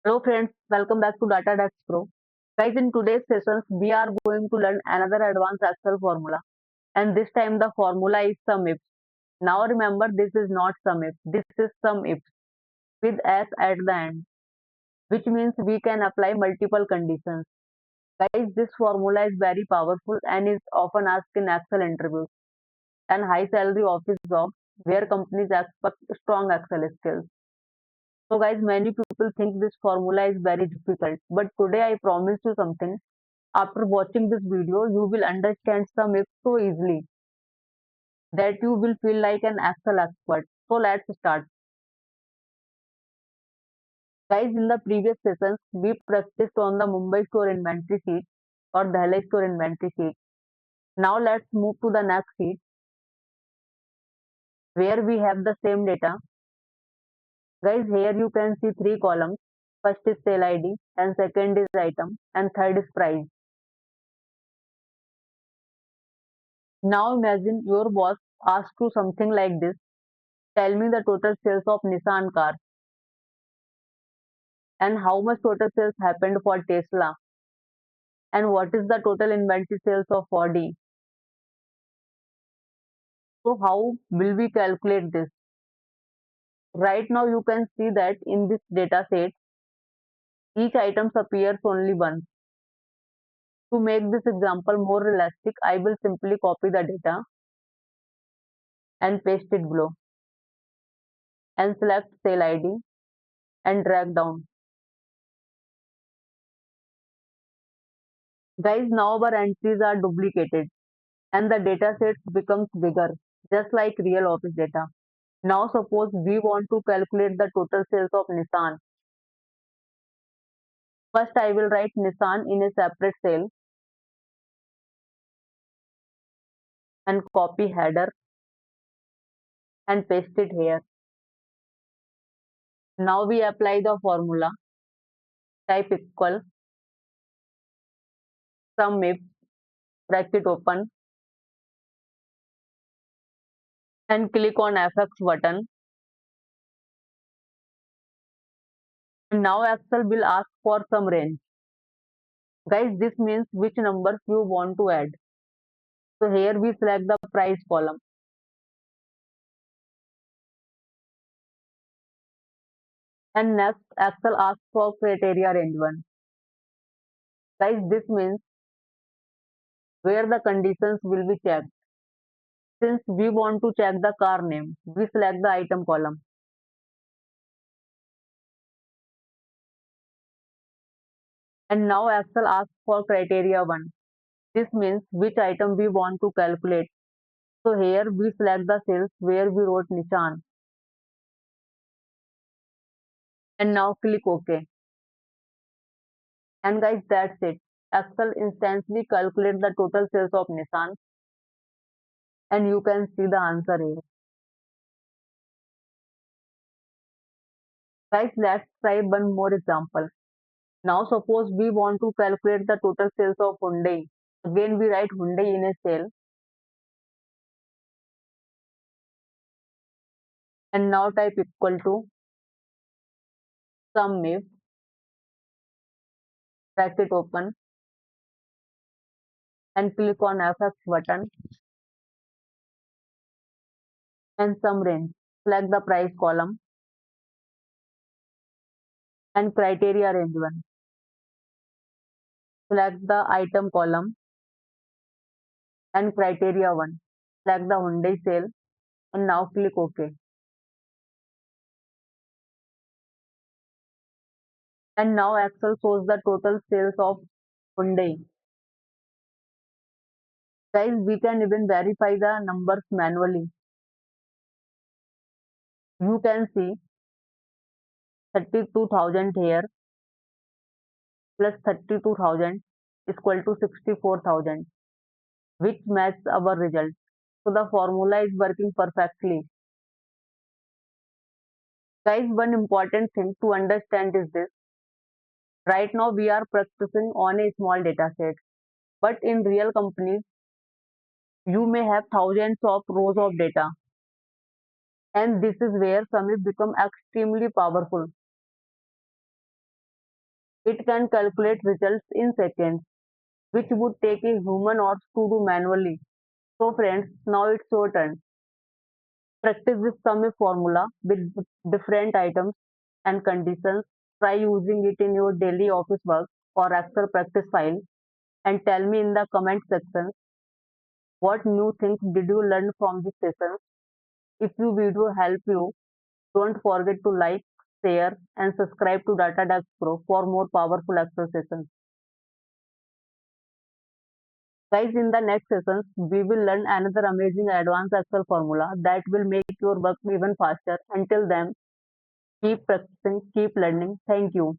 Hello friends, welcome back to DataDesk Pro. Guys, in today's sessions, we are going to learn another advanced Excel formula. And this time the formula is SUMIFS. Now remember, this is not SUMIFS, this is SUMIFS with S at the end, which means we can apply multiple conditions. Guys, this formula is very powerful and is often asked in Excel interviews and high salary office jobs where companies expect strong Excel skills. So guys, many people think this formula is very difficult, but today I promise you something. After watching this video, you will understand some ifs so easily that you will feel like an Excel expert. So let's start. Guys, in the previous sessions, we practiced on the Mumbai store inventory sheet or Delhi store inventory sheet. Now let's move to the next sheet where we have the same data. Guys, here you can see three columns. First is sale ID, and second is item, and third is price. Now imagine your boss asks you something like this. Tell me the total sales of Nissan car and how much total sales happened for Tesla and what is the total inventory sales of Audi. So how will we calculate this? Right now you can see that in this data set, each item appears only once. To make this example more realistic, I will simply copy the data and paste it below and select sale ID and drag down. Guys, now our entries are duplicated and the data set becomes bigger, just like real office data. Now suppose we want to calculate the total sales of Nissan. First I will write Nissan in a separate cell and copy header and paste it here. Now we apply the formula. Type equal SUMIFS bracket open and click on FX button. And now Excel will ask for some range. Guys, this means which numbers you want to add. So here we select the price column. And next Excel asks for criteria range 1. Guys, this means where the conditions will be checked. Since we want to check the car name, we select the item column. And now Excel asks for criteria 1. This means which item we want to calculate. So here we select the cells where we wrote Nissan. And now click OK. And guys, that's it. Excel instantly calculates the total sales of Nissan. And you can see the answer here. Guys, let's try one more example. Now suppose we want to calculate the total sales of Hyundai. Again we write Hyundai in a cell. And now type equal to SUMIFS bracket open and click on FX button and sum range. Select the price column and criteria range 1. Select the item column and criteria 1. Select the Hyundai sale and now click OK. And now Excel shows the total sales of Hyundai. Guys, we can even verify the numbers manually. You can see 32,000 here plus 32,000 is equal to 64,000, which matches our result. So the formula is working perfectly. Guys, one important thing to understand is this. Right now we are practicing on a small data set, but in real companies, you may have thousands of rows of data. And this is where SUMIFS become extremely powerful. It can calculate results in seconds, which would take a human hours to do manually. So friends, now it's your turn. Practice this SUMIFS formula with different items and conditions. Try using it in your daily office work or Excel practice file and tell me in the comment section what new things did you learn from this session. If your video helped you, don't forget to like, share and subscribe to DataDesk Pro for more powerful Excel sessions. Guys, in the next sessions, we will learn another amazing advanced Excel formula that will make your work even faster. Until then, keep practicing, keep learning. Thank you.